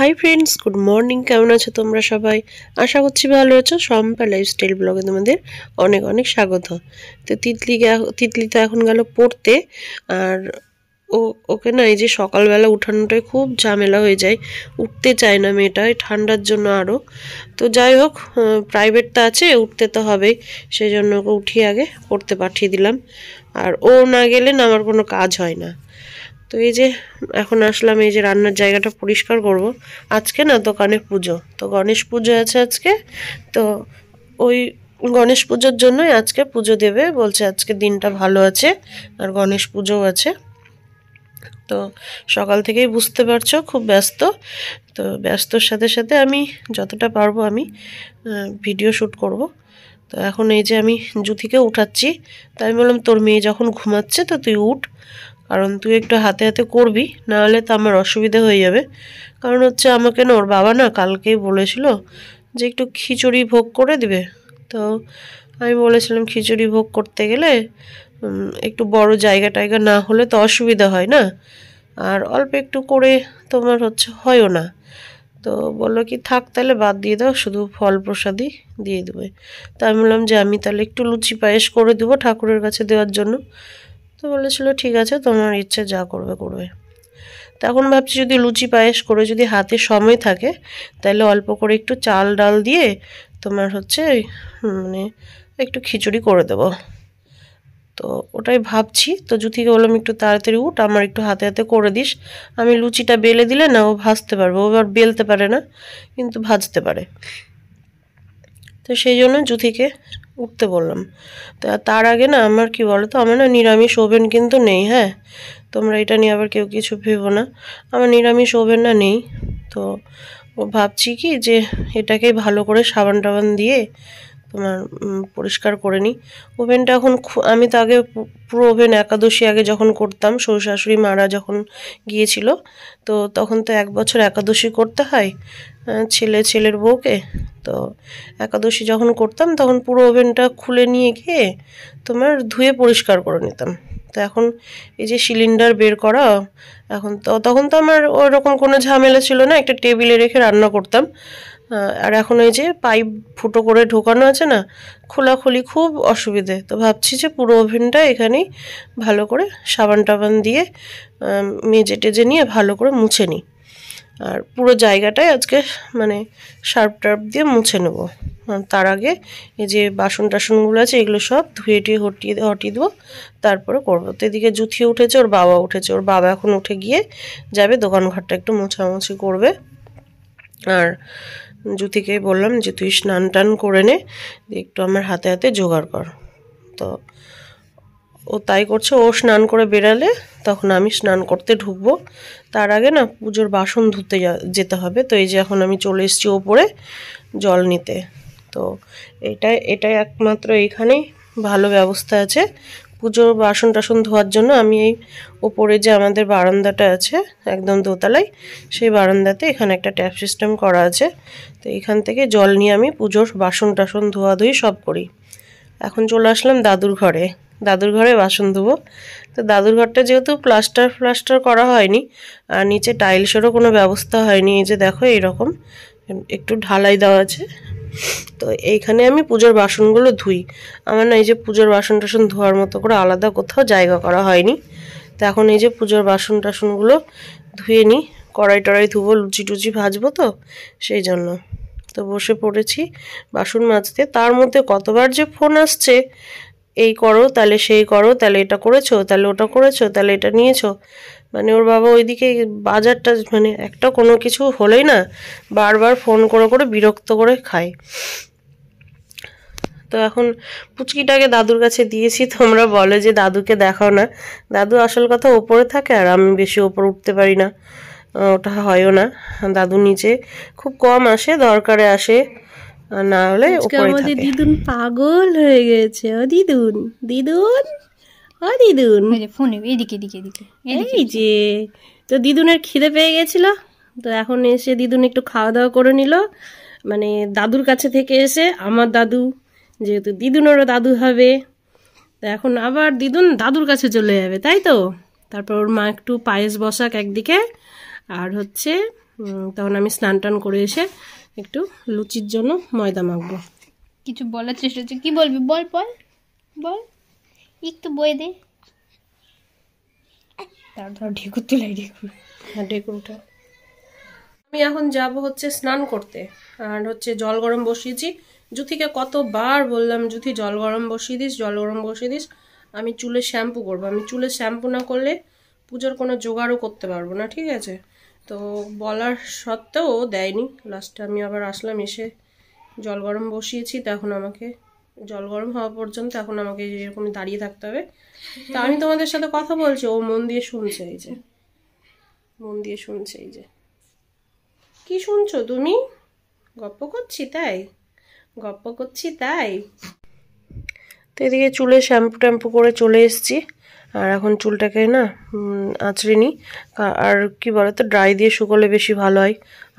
Hi friends, good morning. কেমন আছো তোমরা সবাই? আশা করছি ভালো আছো। শম্পা লাইফস্টাইল ব্লগে তোমাদের অনেক অনেক স্বাগত। তো তিতলি তো এখন গেল পড়তে। আর ওকে না, এই যে সকালবেলা উঠানোটাই খুব ঝামেলা হয়ে যায়, উঠতে চায় না মেয়েটা, ঠান্ডার জন্য আরও। তো যাই হোক, প্রাইভেটটা আছে, উঠতে তো হবেই, সেই জন্য ওকে উঠিয়ে আগে পড়তে পাঠিয়ে দিলাম। আর ও না গেলে না আমার কোনো কাজ হয় না। তো এই যে এখন আসলাম, এই যে রান্নার জায়গাটা পরিষ্কার করব। আজকে না দোকানে পুজো, তো গণেশ পুজো আছে আজকে। তো ওই গণেশ পুজোর জন্যই আজকে পুজো দেবে বলছে, আজকে দিনটা ভালো আছে আর গণেশ পুজোও আছে। তো সকাল থেকেই বুঝতে পারছো খুব ব্যস্ত। তো ব্যস্তর সাথে সাথে আমি যতটা পারবো আমি ভিডিও শ্যুট করব। তো এখন এই যে আমি জুথিকে উঠাচ্ছি। তাই আমি বললাম, তোর মেয়ে যখন ঘুমাচ্ছে তো তুই উঠ, কারণ তুই একটু হাতে হাতে করবি, নাহলে তো আমার অসুবিধা হয়ে যাবে। কারণ হচ্ছে আমাকে না ওর বাবা না কালকেই বলেছিল যে একটু খিচুড়ি ভোগ করে দিবে। তো আমি বলেছিলাম খিচুড়ি ভোগ করতে গেলে একটু বড় জায়গা টায়গা না হলে তো অসুবিধা হয় না, আর অল্প একটু করে তোমার হচ্ছে হয়ও না। তো বললো কি থাক তাহলে বাদ দিয়ে দাও, শুধু ফল প্রসাদই দিয়ে দেবে। তা আমি বললাম যে আমি তাহলে একটু লুচি পায়েস করে দেবো ঠাকুরের কাছে দেওয়ার জন্য। তো বলেছিল ঠিক আছে, তোমার ইচ্ছে যা করবে করবে। তখন ভাবছি যদি লুচি পায়েস করে যদি হাতে সময় থাকে, তাহলে অল্প করে একটু চাল ডাল দিয়ে তোমার হচ্ছে মানে একটু খিচুড়ি করে দেবো। তো ওটাই ভাবছি। তো জুথিকে বললাম একটু তাড়াতাড়ি উঠ, আমার একটু হাতে হাতে করে দিস। আমি লুচিটা বেলে দিলে না ও ভাজতে পারবে, ও আবার বেলতে পারে না কিন্তু ভাজতে পারে। তো সেই জন্য জুথিকে উঠতে বললাম। তো তার আগে না আমার কি বলো তো, আমার না নিরামিষ ওভেন কিন্তু নেই। হ্যাঁ, তোমরা এটা নিয়ে আবার কেউ কিছু ভেবো না, আমার নিরামিষ ওভেন না নেই। তো ও ভাবছি কি যে এটাকে ভালো করে সাবান টাবান দিয়ে তোমার পরিষ্কার করে নিই। ওভেনটা এখন আমি তো আগে পুরো ওভেন একাদশী আগে যখন করতাম, শ্বশুর শাশুড়ি মারা যখন গিয়েছিল, তো তখন তো 1 বছর একাদশী করতে হয় ছেলের বউকে। তো একাদশী যখন করতাম তখন পুরো ওভেনটা খুলে নিয়ে গিয়ে তোমার ধুয়ে পরিষ্কার করে নিতাম। তো এখন এই যে সিলিন্ডার বের করা, এখন তো তখন তো আমার ওরকম কোনো ঝামেলা ছিল না, একটা টেবিলে রেখে রান্না করতাম। আর এখন ওই যে পাইপ ফুটো করে ঢোকানো আছে না, খোলাখুলি খুব অসুবিধে। তো ভাবছি যে পুরো ওভেনটা এখানেই ভালো করে সাবান টাবান দিয়ে মেজে টেজে নিয়ে ভালো করে মুছে নিই। আর পুরো জায়গাটায় আজকে মানে সার্ফ টার্ফ দিয়ে মুছে নেব। তার আগে এই যে বাসন টাসনগুলো আছে এগুলো সব ধুয়ে টুয়ে হটিয়ে দেবো, তারপরে করবো। তো এদিকে জুথি উঠেছে, ওর বাবা উঠেছে। ওর বাবা এখন উঠে গিয়ে যাবে দোকান ঘরটা একটু মোছামুছি করবে। আর জুথিকে বললাম যে তুই স্নান টান করে নে, একটু আমার হাতে হাতে জোগাড় কর। তো ও তাই করছে। ও স্নান করে বেরালে তখন আমি স্নান করতে ঢুকবো। তার আগে না পুজোর বাসন ধুতে যেতে হবে। তো এই যে এখন আমি চলে এসেছি ওপরে জল নিতে। তো এটাই একমাত্র এইখানেই ভালো ব্যবস্থা আছে পুজোর বাসন টাসন ধোয়ার জন্য। আমি এই ওপরে যে আমাদের বারান্দাটা আছে একদম দোতলায়, সেই বারান্দাতে এখানে একটা ট্যাপ সিস্টেম করা আছে। তো এখান থেকে জল নিয়ে আমি পুজোর বাসন টাসন ধোয়াধুয়ি সব করি। এখন চলে আসলাম দাদুর ঘরে বাসন ধোবো। তো দাদুর ঘরটা যেহেতু প্লাস্টার করা হয়নি আর নিচে টাইলসেরও কোনো ব্যবস্থা হয়নি, এই যে দেখো এইরকম একটু ঢালাই দেওয়া আছে। তো এইখানে আমি পুজোর বাসনগুলো ধুই। আমার না এই যে পুজোর বাসন টাসন ধোয়ার মতো করে আলাদা কোথাও জায়গা করা হয়নি। তো এখন এই যে পুজোর বাসন টাসনগুলো ধুয়ে নিই। কড়াই টড়াই ধুবো, লুচি টুচি ভাজবো, তো সেই জন্য তো বসে পড়েছি বাসন মাজতে। তার মধ্যে কতবার যে ফোন আসছে, এই করো তাহলে সেই করো, তাহলে এটা করেছো, তাহলে ওটা করেছো, তাহলে এটা নিয়েছো। মানে ওর বাবা ওইদিকে বাজারটা মানে একটা কোনো কিছু হলেই না বারবার ফোন করে করে বিরক্ত করে খায়। তো এখন পুচকিটাকে দাদুর কাছে দিয়েছি। তোমরা বলে যে দাদুকে দেখাও না, দাদু আসল কথা ওপরে থাকে আর আমি বেশি ওপরে উঠতে পারি না, ওটা হয়ও না। দাদু নিচে খুব কম আসে, দরকারে আসে, না হলে উপরে থাকে। দিদুন পাগল হয়ে গেছে। ও দিদুন ফোনে এদিকে এই যে। তো দিদুনের খিদে পেয়ে গেছিল, তো এখন এসে দিদুন একটু খাওয়া দাওয়া করে নিল। মানে দাদুর কাছে থেকে এসে আমার দাদু, যেহেতু দিদুনেরও দাদু হবে, তো এখন আবার দিদুন দাদুর কাছে চলে যাবে, তাই তো। তারপর ওর মা একটু পায়েস বসাক একদিকে, আর হচ্ছে তখন আমি স্নান টান করে এসে একটু লুচির জন্য ময়দা মাখবো। কিছু বলার চেষ্টা হচ্ছে, কি বলবি বল বল বল, একটু বই দে। তারপর ঢেকুর তুলাই, ঢেকুর, হ্যাঁ ঢেকুরটা। আমি এখন যাব হচ্ছে স্নান করতে, আর হচ্ছে জল গরম বসিয়েছি। জুথিকে কতবার বললাম, জুথি জল গরম বসিয়ে দিস, জল গরম বসিয়ে দিস। আমি চুলে শ্যাম্পু করবো, আমি চুলে শ্যাম্পু না করলে পুজোর কোনো জোগাড়ও করতে পারবো না, ঠিক আছে? তো বলার সত্ত্বেও দেয়নি। লাস্টে আমি আবার আসলাম, এসে জল গরম বসিয়েছি। তো এখন আমাকে জল গরম হওয়া পর্যন্ত এখন আমাকে এরকম দাঁড়িয়ে থাকতে হবে। তা আমি তোমাদের সাথে কথা বলছি, ও মন দিয়ে শুনছে, এই যে মন দিয়ে শুনছে। এই যে কি শুনছো তুমি? গপ্প করছি তাই, গপ্প করছি তাই। তো এদিকে চুলে শ্যাম্পু ট্যাম্পু করে চলে এসেছি, আর এখন চুলটাকে না আঁচড়ে নিই। আর কি বলতো, ড্রাই দিয়ে শুকোলে বেশি ভালো হয়।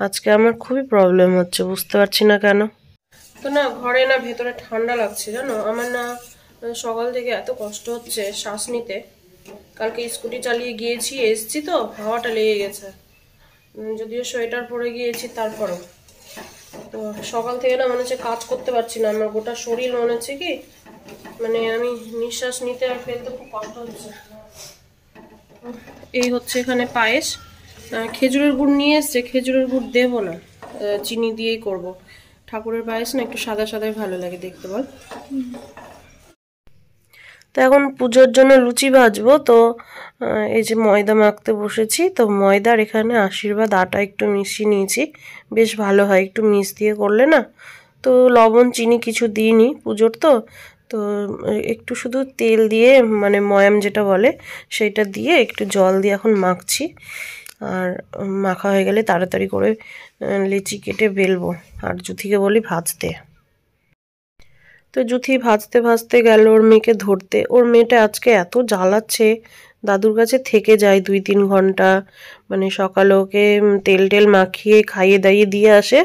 আজকে আমার খুবই প্রবলেম হচ্ছে, বুঝতে পারছি না কেন। তো না ঘরে না ভেতরে ঠান্ডা লাগছে জানো, আমার না সকাল থেকে এত কষ্ট হচ্ছে শ্বাস নিতে। কালকে স্কুটি চালিয়ে গিয়েছি, এসছি তো হাওয়াটা লেগে গেছে, যদিও সোয়েটার পরে গিয়েছি তারপরেও। তো সকাল থেকে না মনে হচ্ছে কাজ করতে পারছি না, আমার গোটা শরীর মনে হচ্ছে কি মানে আমি নিঃশ্বাস নিতে আর ফেলতে খুব কষ্ট হচ্ছে। এই হচ্ছে এখানে পায়েস, খেজুরের গুড় নিয়ে এসছে, খেজুরের গুড় দেবো না, চিনি দিয়েই করব। ঠাকুরের পায়েস না একটু সাদা সাদাই ভালো লাগে দেখতে, বল। তো এখন পুজোর জন্য লুচি ভাজবো। তো এই যে ময়দা মাখতে বসেছি। তো ময়দার এখানে আশীর্বাদ আটা একটু মিশিয়ে নিয়েছি, বেশ ভালো হয় একটু মিশ দিয়ে করলে না। তো লবণ চিনি কিছু দিইনি পুজোর, তো তো একটু শুধু তেল দিয়ে মানে ময়াম যেটা বলে সেইটা দিয়ে একটু জল দিয়ে এখন মাখছি। আর মাখা হয়ে গেলে তাড়াতাড়ি করে লিচি কেটে বেলবো, আর জুথিকে বলি ভাজতে। তো জুথি ভাজতে ভাজতে গেল ওর মেয়েকে ধরতে। ওর মেয়েটা আজকে এত জ্বালাচ্ছে, দাদুর কাছে থেকে যায় 2-3 ঘন্টা। মানে সকালে ওকে তেল টেল মাখিয়ে খাইয়ে দাইয়ে দিয়ে আসে,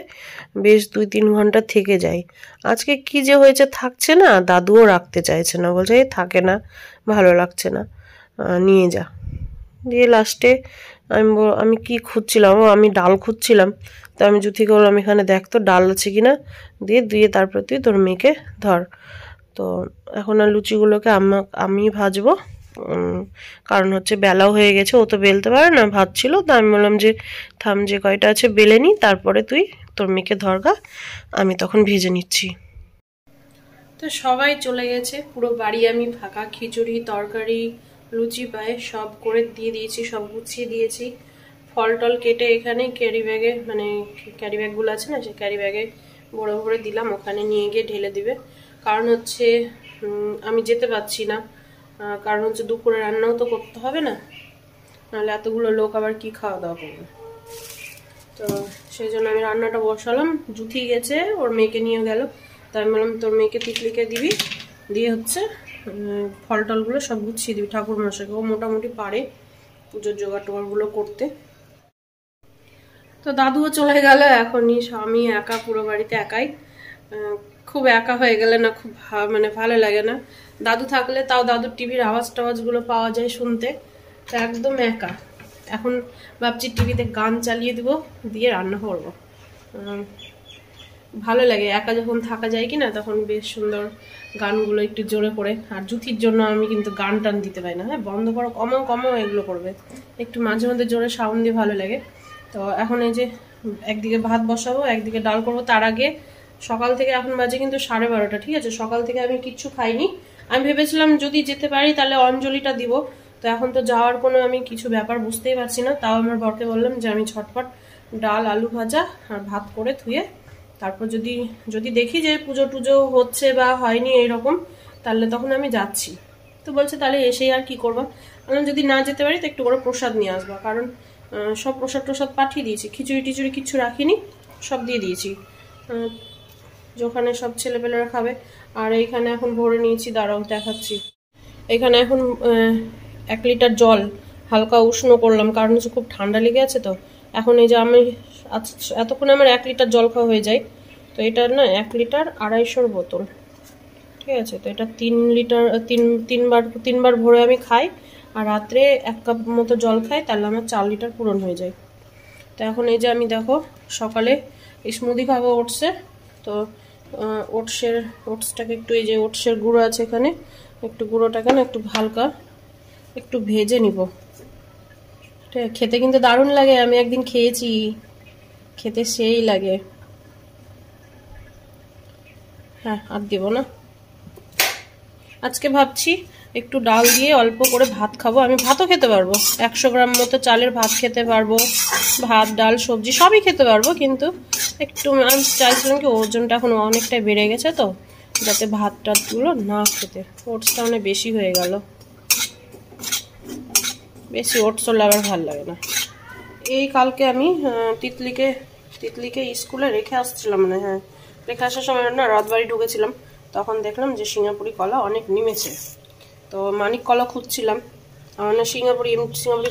বেশ 2-3 ঘন্টা থেকে যায়। আজকে কি যে হয়েছে, থাকছে না, দাদুও রাখতে চাইছে না, বলছে থাকে না, ভালো লাগছে না, নিয়ে যা। দিয়ে লাস্টে আমি কি খুঁজছিলাম, আমি ডাল খুঁজছিলাম। তো আমি জুথিকে বললাম এখানে দেখ তো ডাল আছে কিনা, দিয়ে তারপর তুই তোর মেয়েকে ধর। তো এখন আর লুচিগুলোকে আমি ভাজবো, কারণ হচ্ছে বেলাও হয়ে গেছে, ও তো বেলতে পারে না, ভাজছিল। তো আমি বললাম যে থাম, যে কয়টা আছে বেলে নি, তারপরে তুই তোর মেয়েকে ধরগা, আমি তখন ভেজে নিচ্ছি। তো সবাই চলে গেছে, পুরো বাড়ি আমি ফাঁকা। খিচুড়ি তরকারি লুচি পায়েস সব করে দিয়ে দিয়েছি, সব গুছিয়ে দিয়েছি। ফল টল কেটে এখানে ক্যারি ব্যাগে, মানে ক্যারি ব্যাগগুলো আছে না, সেই ক্যারি ব্যাগে বড় ভরে দিলাম, ওখানে নিয়ে গিয়ে ঢেলে দিবে। কারণ হচ্ছে আমি যেতে পারছি না, কারণ হচ্ছে দুপুরে রান্নাও তো করতে হবে না, নাহলে এতগুলো লোক আবার কি খাওয়া দাওয়া করবে। তো সেই জন্য আমি রান্নাটা বসালাম। জুথি গেছে, ওর মেয়েকে নিয়ে গেল। তাই আমি বললাম তোর মেয়েকে তিতলিকে দিবি, দিয়ে হচ্ছে ফল টলগুলো সব গুছিয়ে দিবি ঠাকুর মশাইকে, ও মোটামুটি পারে পুজোর জোগাড় টোগাড়গুলো করতে। তো দাদুও চলে গেল, এখনই আমি একা পুরো বাড়িতে একাই। খুব একা হয়ে গেলে না খুব মানে ভালো লাগে না। দাদু থাকলে তাও দাদুর টিভির আওয়াজ টাওয়াজগুলো পাওয়া যায় শুনতে, তো একদম একা। এখন ভাবছি টিভিতে গান চালিয়ে দিব, দিয়ে রান্না করবো। ভালো লাগে একা যখন থাকা যায় কিনা, তখন বেশ সুন্দর গানগুলো একটু জোরে করে। আর জুথির জন্য আমি কিন্তু গান টান দিতে পারি না, হ্যাঁ বন্ধ করো, কমাও কমাও, এগুলো করবে। একটু মাঝে মধ্যে জোরে সাউন্ড দিয়ে ভালো লাগে। তো এখন এই যে একদিকে ভাত বসাবো, একদিকে ডাল করবো। তার আগে সকাল থেকে, এখন বাজে কিন্তু 12:30, ঠিক আছে? সকাল থেকে আমি কিচ্ছু খাইনি। আমি ভেবেছিলাম যদি যেতে পারি তাহলে অঞ্জলিটা দিব। তো এখন তো যাওয়ার কোনো আমি কিছু ব্যাপার বুঝতেই পারছি না। তাও আমার বরকে বললাম যে আমি ঝটপট ডাল আলু ভাজা আর ভাত করে ধুয়ে তারপর যদি দেখি যে পুজো টুজো হচ্ছে বা হয়নি এইরকম, তাহলে তখন আমি যাচ্ছি। তো বলছে তাহলে এসেই আর কি করবা? যদি না যেতে পারি তো একটু করে প্রসাদ নিয়ে আসবা, কারণ সব প্রসাদ পাঠিয়ে দিয়েছি। খিচুড়ি টিচুড়ি কিচ্ছু রাখিনি, সব দিয়ে দিয়েছি, যেখানে সব ছেলেপেলেরা খাবে। আর এইখানে এখন ভরে নিয়েছি, দাঁড়াও দেখাচ্ছি। এখানে এখন 1 লিটার জল হালকা উষ্ণ করলাম, কারণ হচ্ছে খুব ঠান্ডা লেগে আছে। তো এখন এই যে আমি এতক্ষণে আমার 1 লিটার জল খাওয়া হয়ে যায়। তো এটা না 1 লিটার 250 বোতল, ঠিক আছে? তো এটা 3 লিটার, তিনবার ভরে আমি খাই, আর রাত্রে 1 কাপ মতো জল খাই, তাহলে আমার 4 লিটার পূরণ হয়ে যায়। তো এখন এই যে আমি দেখো সকালে স্মুদি খাবো ওটসে। তো ওটসটাকে একটু, এই যে ওটসের গুঁড়ো আছে এখানে, একটু গুঁড়োটাকে না একটু হালকা একটু ভেজে নিব। ঠিক আছে, খেতে কিন্তু দারুণ লাগে, আমি একদিন খেয়েছি, খেতে সেই লাগে। হ্যাঁ, আর দেব না। আজকে ভাবছি একটু ডাল দিয়ে অল্প করে ভাত খাবো। আমি ভাতও খেতে পারবো, 100 গ্রাম মতো চালের ভাত খেতে পারবো, ভাত ডাল সবজি সবই খেতে পারবো, কিন্তু একটু আমি চাইছিলাম কি ওজনটা এখন অনেকটাই বেড়ে গেছে, তো যাতে ভাত টাতগুলো না খেতে। ওটসটা অনেক বেশি হয়ে গেল, বেশি ওটস হলে আবার ভালো লাগে না। এই কালকে আমি তিতলিকে স্কুলে রেখে আসছিলাম, মানে হ্যাঁ রেখে আসার সময় না রাতবাড়ি ঢুকেছিলাম, তখন দেখলাম যে সিঙ্গাপুরি কলা অনেক নেমেছে। তো মানিক কলা খুঁজছিলাম, আমার না সিঙ্গাপুরি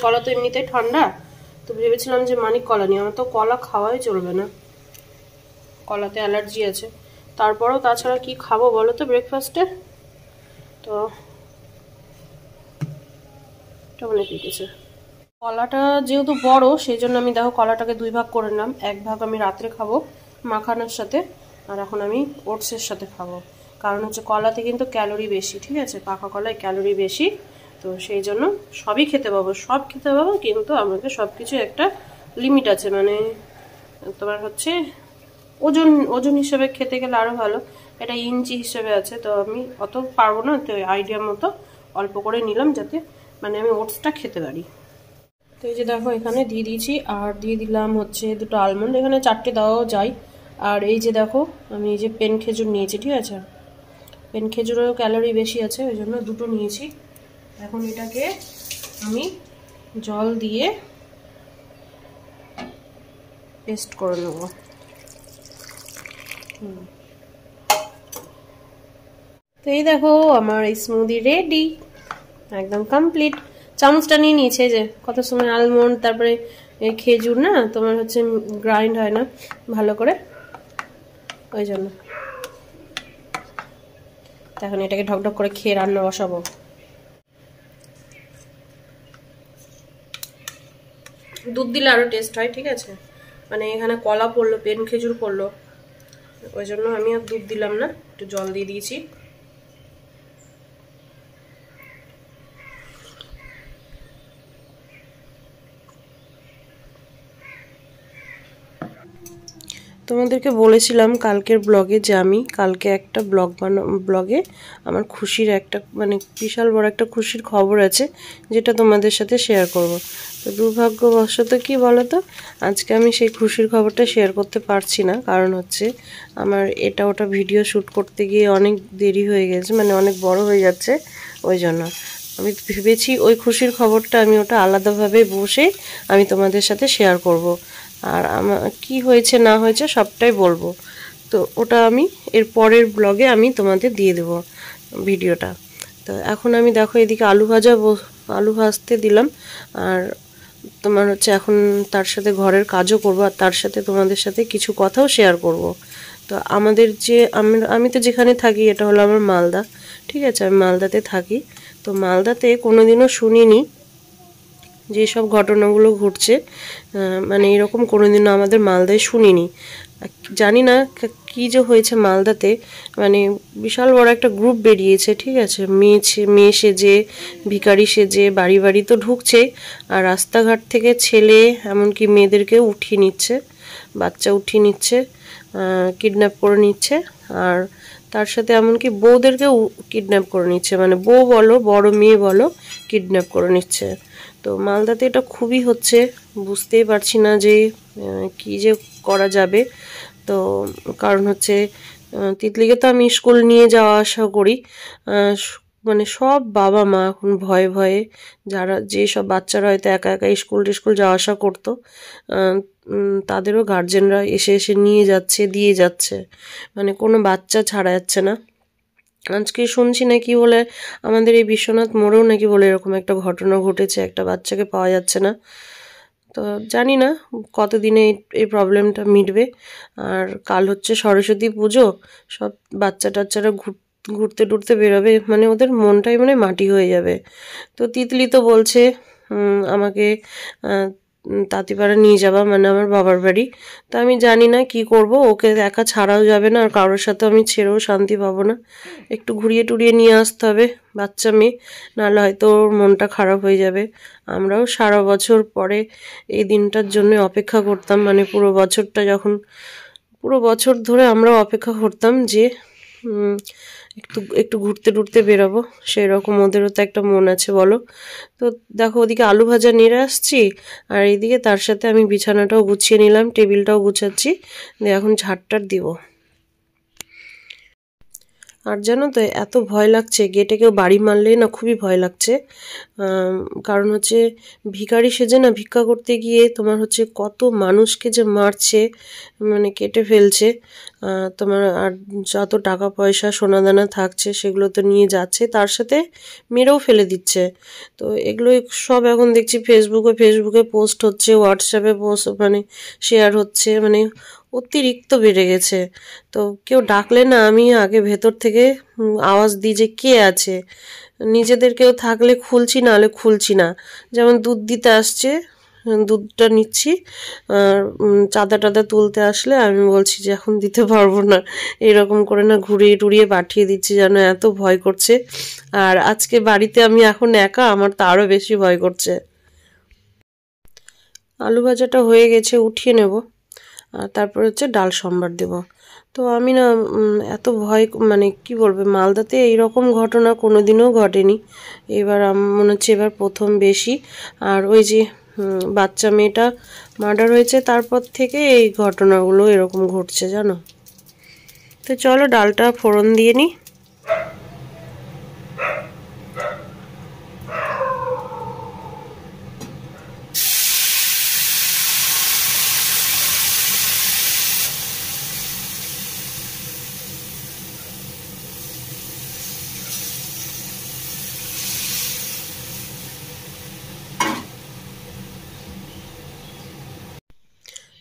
কলা তো এমনিতেই ঠান্ডা, তো ভেবেছিলাম যে মানিক কলা নিই। আমার তো কলা খাওয়াই চলবে না, কলাতে অ্যালার্জি আছে। তারপরেও তাছাড়া কি খাবো বলো তো ব্রেকফাস্টে? তো অনেক লিখেছে। কলাটা যেহেতু বড়, সেই জন্য আমি দেখো কলাটাকে 2 ভাগ করে নিলাম। 1 ভাগ আমি রাত্রে খাবো মাখানোর সাথে, আর এখন আমি ওটসের সাথে খাবো। কারণ হচ্ছে কলাতে কিন্তু ক্যালোরি বেশি, ঠিক আছে, পাকা কলায় ক্যালোরি বেশি। তো সেই জন্য সবই খেতে পাবো, সব খেতে পাবো, কিন্তু আমাকে সব কিছু একটা লিমিট আছে, মানে তোমার হচ্ছে ওজন হিসেবে খেতে গেলে আরও ভালো, এটা ইঞ্চি হিসেবে আছে। তো আমি অত পারবো না, তো আইডিয়া মতো অল্প করে নিলাম, যাতে মানে আমি ওটসটা খেতে পারি। তো এই যে দেখো এখানে দিয়ে দিয়েছি, আর দিয়ে দিলাম হচ্ছে 2টো আলমন্ড, এখানে 4টে দেওয়াও যায়। আর এই যে দেখো আমি এই যে পেন খেজুর নিয়েছি, ঠিক আছে, পেন খেজুরেও ক্যালোরি বেশি আছে, ওই জন্য 2টো নিয়েছি। এখন এটাকে আমি জল দিয়ে পেস্ট করে নেব। তো এই দেখো আমার এই স্মুদি রেডি, একদম কমপ্লিট। চামচটা নিয়ে নিয়েছে, যে কত সময় আলমন্ড তারপরে খেজুর না তোমার হচ্ছে গ্রাইন্ড হয় না ভালো করে, ওই জন্য। এখন এটাকে ঢকঢক করে খেয়ে রান্না বসাবো। দুধ দিলে আরো টেস্ট হয়, ঠিক আছে, মানে এখানে কলা পড়লো, পেন খেজুর পড়লো, ওই জন্য আমি আর দুধ দিলাম না, একটু জল দিয়ে দিয়েছি। তোমাদেরকে বলেছিলাম কালকের ব্লগে যে আমি কালকে একটা ব্লগে আমার খুশির একটা মানে বিশাল বড় একটা খুশির খবর আছে, যেটা তোমাদের সাথে শেয়ার করব। তো দুর্ভাগ্যবশত কি বলো তো, আজকে আমি সেই খুশির খবরটা শেয়ার করতে পারছি না, কারণ হচ্ছে আমার এটা ওটা ভিডিও শ্যুট করতে গিয়ে অনেক দেরি হয়ে গেছে, মানে অনেক বড় হয়ে যাচ্ছে, ওই জন্য আমি ভেবেছি ওই খুশির খবরটা আমি ওটা আলাদাভাবে বসে আমি তোমাদের সাথে শেয়ার করব। আর আমার কি হয়েছে না হয়েছে সবটাই বলবো। তো ওটা আমি এর পরের ব্লগে আমি তোমাদের দিয়ে দেব ভিডিওটা। তো এখন আমি দেখো এদিকে আলু ভাজতে দিলাম, আর তোমার হচ্ছে এখন তার সাথে ঘরের কাজও করবো, আর তার সাথে তোমাদের সাথে কিছু কথাও শেয়ার করব। তো আমাদের যে আমি তো যেখানে থাকি এটা হলো আমার মালদা, ঠিক আছে, আমি মালদাতে থাকি। তো মালদাতে কোনোদিনও শুনিনি যেসব ঘটনাগুলো ঘটছে, মানে এরকম কোনোদিনও আমাদের মালদায় শুনিনি। জানি না কি যে হয়েছে মালদাতে, মানে বিশাল বড় একটা গ্রুপ বেরিয়েছে, ঠিক আছে, মেয়ে সেজে ভিখারি সেজে বাড়ি বাড়ি তো ঢুকছে, আর রাস্তাঘাট থেকে ছেলে এমনকি মেয়েদেরকেও উঠিয়ে নিচ্ছে, বাচ্চা উঠিয়ে নিচ্ছে, কিডন্যাপ করে নিচ্ছে, আর তার সাথে এমনকি বউদেরকেও কিডন্যাপ করে নিচ্ছে, মানে বউ বলো বড় মেয়ে বলো কিডন্যাপ করে নিচ্ছে। তো মালদাতে এটা খুবই হচ্ছে, বুঝতেই পারছি না যে কি যে করা যাবে। তো কারণ হচ্ছে তিতলিকে তো আমি স্কুল নিয়ে যাওয়া আসা করি, মানে সব বাবা মা এখন ভয়ে ভয়ে, যেসব বাচ্চারা হয়তো একা একা স্কুল যাওয়া আসা করতো, তাদেরও গার্জেনরা এসে এসে নিয়ে যাচ্ছে দিয়ে যাচ্ছে, মানে কোনো বাচ্চা ছাড়া যাচ্ছে না। আজকে শুনছি নাকি বলে আমাদের এই বিশ্বনাথ মোড়েও নাকি বলে এরকম একটা ঘটনা ঘটেছে, একটা বাচ্চাকে পাওয়া যাচ্ছে না। তো জানি না কতদিনে এই প্রবলেমটা মিটবে। আর কাল হচ্ছে সরস্বতী পুজো, সব বাচ্চা টাচ্চারা ঘুরতে টুরতে বেরোবে, মানে ওদের মনটাই মানে মাটি হয়ে যাবে। তো তিতলি তো বলছে আমাকে তাঁতিপাড়া নিয়ে যাবা, মানে আমার বাবার বাড়ি। তো আমি জানি না কি করব, ওকে একা ছাড়াও যাবে না, আর কারোর সাথে আমি ছেড়েও শান্তি পাবো না। একটু ঘুরিয়ে টুরিয়ে নিয়ে আসতে হবে, বাচ্চা মেয়ে, নাহলে হয়তো ওর মনটা খারাপ হয়ে যাবে। আমরাও সারা বছর পরে এই দিনটার জন্য অপেক্ষা করতাম, মানে পুরো বছর ধরে আমরাও অপেক্ষা করতাম যে একটু একটু ঘুরতে টুরতে বেরোবো, সেই রকম ওদেরও তো একটা মন আছে বলো। তো দেখো ওদিকে আলু ভাজা নেড়ে আসছি, আর এইদিকে তার সাথে আমি বিছানাটাও গুছিয়ে নিলাম, টেবিলটাও গুছাচ্ছি, দিয়ে এখন ঝাড়টার দিব। আর জানো তো এত ভয় লাগছে, গেটে কেউ বাড়ি মারলেই না খুবই ভয় লাগছে। কারণ হচ্ছে ভিখারি সেজে না ভিক্ষা করতে গিয়ে তোমার হচ্ছে কত মানুষকে যে মারছে, মানে কেটে ফেলছে। তোমার আর যত টাকা পয়সা সোনাদানা থাকছে সেগুলো তো নিয়ে যাচ্ছে, তার সাথে মেরেও ফেলে দিচ্ছে। তো এগুলো সব এখন দেখছি ফেসবুকে পোস্ট হচ্ছে, হোয়াটসঅ্যাপে পোস্ট মানে শেয়ার হচ্ছে, মানে অতিরিক্ত বেড়ে গেছে। তো কেউ ডাকলে না আমি আগে ভেতর থেকে আওয়াজ দিই যে কে আছে। নিজেদের কেউ থাকলে খুলছি, না হলে খুলছি না। যেমন দুধ দিতে আসছে, দুধটা নিচ্ছি, আর চাঁদা টাদা তুলতে আসলে আমি বলছি যে এখন দিতে পারবো না, এরকম করে না ঘুরিয়ে টুরিয়ে পাঠিয়ে দিচ্ছি, যেন এত ভয় করছে। আর আজকে বাড়িতে আমি এখন একা, আমার তো আরও বেশি ভয় করছে। আলু ভাজাটা হয়ে গেছে, উঠিয়ে নেব, আর তারপর হচ্ছে ডাল সম্বার দেব। তো আমি না এত ভয়, মানে কি বলবে, মালদাতে এইরকম ঘটনা কোনোদিনও ঘটেনি, এবার মনে হচ্ছে এবার প্রথম বেশি। আর ওই যে বাচ্চা মেয়েটা মার্ডার হয়েছে তারপর থেকে এই ঘটনাগুলো এরকম ঘটছে জানো। তো চলো ডালটা ফোড়ন দিয়ে নিই।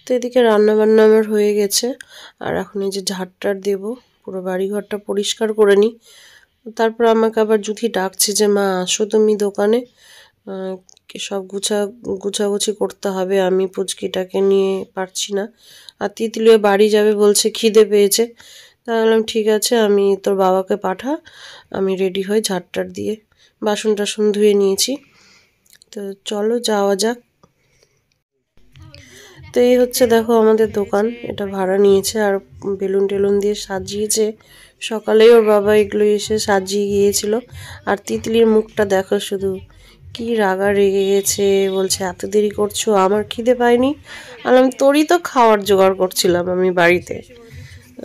তো এদিকে রান্নাবান্না আমার হয়ে গেছে, আর এখন এই যে ঝাড়টার দেব, পুরো বাড়িঘরটা পরিষ্কার করে নিই। তারপর আমাকে আবার জুথি ডাকছে যে মা আসো তুমি দোকানে, সব গুছাগুছি করতে হবে, আমি পুচকিটাকে নিয়ে পারছি না। আর তিতলিও বাড়ি যাবে বলছে, খিদে পেয়েছে। তা বললাম ঠিক আছে, আমি তোর বাবাকে পাঠা, আমি রেডি হই ঝাড়টার দিয়ে। বাসন টাসন ধুয়ে নিয়েছি, তো চলো যাওয়া যাক। তো এই হচ্ছে দেখো আমাদের দোকান, এটা ভাড়া নিয়েছে, আর বেলুন টেলুন দিয়ে সাজিয়েছে। সকালেই ওর বাবা এগুলো এসে সাজিয়ে গিয়েছিল। আর তিতলির মুখটা দেখো শুধু, কি রাগা রেগে গেছে, বলছে এত দেরি করছো, আমার খিদে পায়নি। বললাম তোরই তো খাওয়ার জোগাড় করছিলাম আমি বাড়িতে,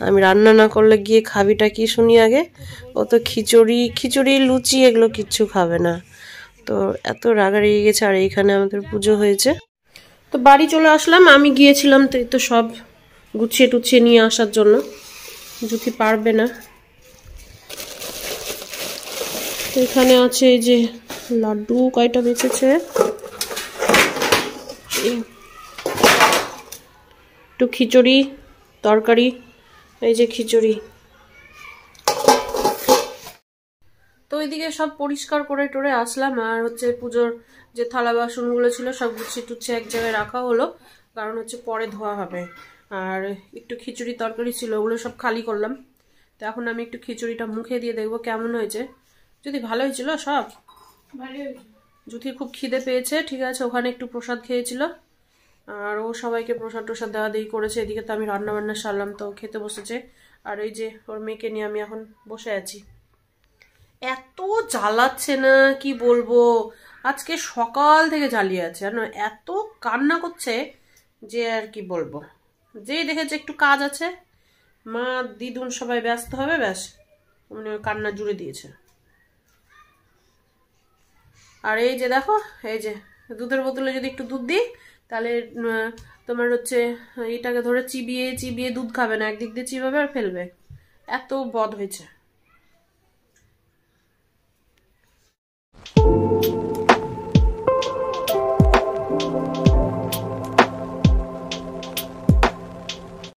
আমি রান্না না করলে গিয়ে খাবিটা কি শুনি আগে। ও তো খিচুড়ি লুচি এগুলো কিচ্ছু খাবে না। তো এত রাগা রেগে গেছে। আর এইখানে আমাদের পুজো হয়েছে, তো বাড়ি চলে আসলাম। আমি গিয়েছিলাম তো সব গুছিয়ে টুছিয়ে নিয়ে আসার জন্য, জুথি পারবে না। এখানে আছে এই যে লাড্ডু কয়টা বেঁচেছে, একটু খিচুড়ি তরকারি, এই যে খিচুড়ি। তো ওইদিকে সব পরিষ্কার করে টোরে আসলাম, আর হচ্ছে পুজোর যে থালা বাসনগুলো ছিল সব গুছিয়ে টুছিয়ে এক জায়গায় রাখা হলো, কারণ হচ্ছে পরে ধোয়া হবে। আর একটু খিচুড়ি তরকারি ছিল, ওগুলো সব খালি করলাম। তো এখন আমি একটু খিচুড়িটা মুখে দিয়ে দেখবো কেমন হয়েছে। যদি ভালো হয়েছিল সব ভালোই হয়েছে। জুথির খুব খিদে পেয়েছে, ঠিক আছে, ওখানে একটু প্রসাদ খেয়েছিল, আর ও সবাইকে প্রসাদ টোসাদ দেওয়া দেই করেছে। এদিকে তো আমি রান্না বান্না সারলাম, তো খেতে বসেছে। আর এই যে ওর মেয়েকে নিয়ে আমি এখন বসে আছি। এত জ্বালাচ্ছে না কি বলবো, আজকে সকাল থেকে জ্বালিয়ে আছে জানো, এত কান্না করছে যে আর কি বলবো। যেই দেখেছে একটু কাজ আছে, মা দিদুন সবাই ব্যস্ত হবে, ব্যাস মানে কান্না জুড়ে দিয়েছে। আর এই যে দেখো, এই যে দুধের বোতলে যদি একটু দুধ দিই তাহলে তোমার হচ্ছে এটাকে ধরে চিবিয়ে চিবিয়ে দুধ খাবে না, একদিক দিয়ে চিবাবে আর ফেলবে, এত বদ হয়েছে।